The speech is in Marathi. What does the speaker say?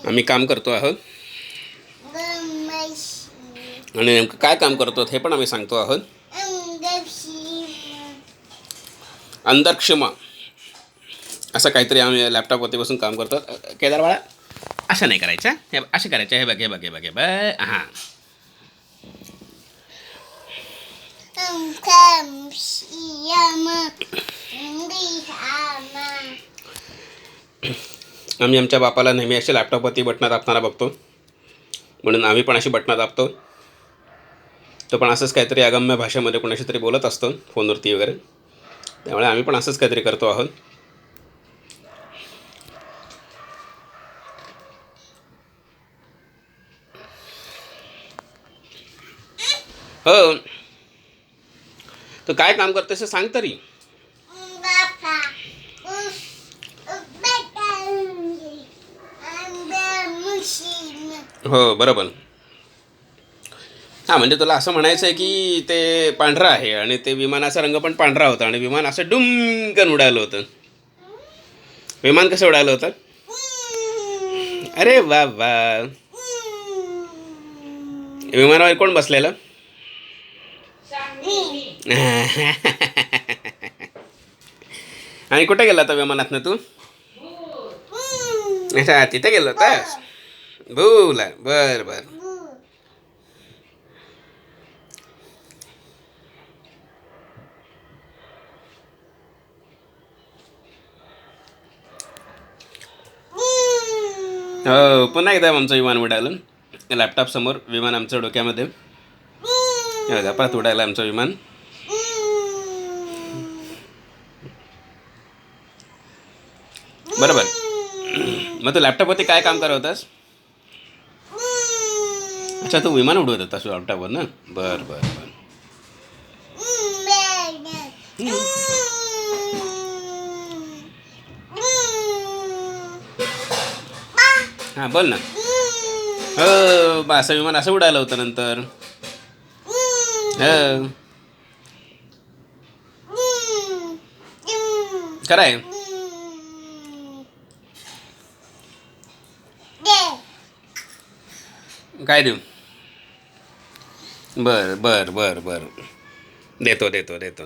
आम्ही काम करतो आहोत आणि नेमकं काय काम करतो हे पण आम्ही सांगतो आहोत. अंधक्षमा असं काहीतरी आम्ही लॅपटॉपवरती बसून काम करतो. केदार बाळा असं नाही करायचं, हे असं करायचं. हे बघ हे बघ हे बघ हे बघ. हां आम्ही आमच्या बापाला नेहमी असे लॅपटॉपवरती बटणं दाबताना बघतो, म्हणून आम्ही पण अशी बटणं दाबतो. तो पण असंच काहीतरी अगम्य भाषेमध्ये कोणाशी तरी बोलत असतो फोनवरती वगैरे, त्यामुळे आम्ही पण असंच काहीतरी करतो आहोत. हो, तर काय काम करतोस ते सांग तरी. हो बरोबर. हां म्हणजे तुला असं म्हणायचं आहे की ते पांढरं आहे आणि ते विमानाचा रंग पण पांढरा होता आणि विमान असं डुमकन उडालं होतं. विमान कसं उडालं होतं? अरे वा वा. विमानावर कोण बसलेलं? आणि कुठे गेला होता विमानातनं तू? अच्छा तिथे गेलो होतास. भूला बर बर. हो पुन्हा एकदा आमचं विमान उडालं. लॅपटॉप समोर विमान आमच्या डोक्यामध्ये. परत उडायला आमचं विमान. बरोबर. मग तू लॅपटॉपवरती काय काम करत होतास? अच्छा तू विमान उडवत होतास लॅपटॉपवर ना. बरं बरं बरं. हां बोल ना. हो असं विमान असं उडालं होतं नंतर. हो खरं आहे. काय देऊ? बरं बरं बरं बरं देतो देतो देतो.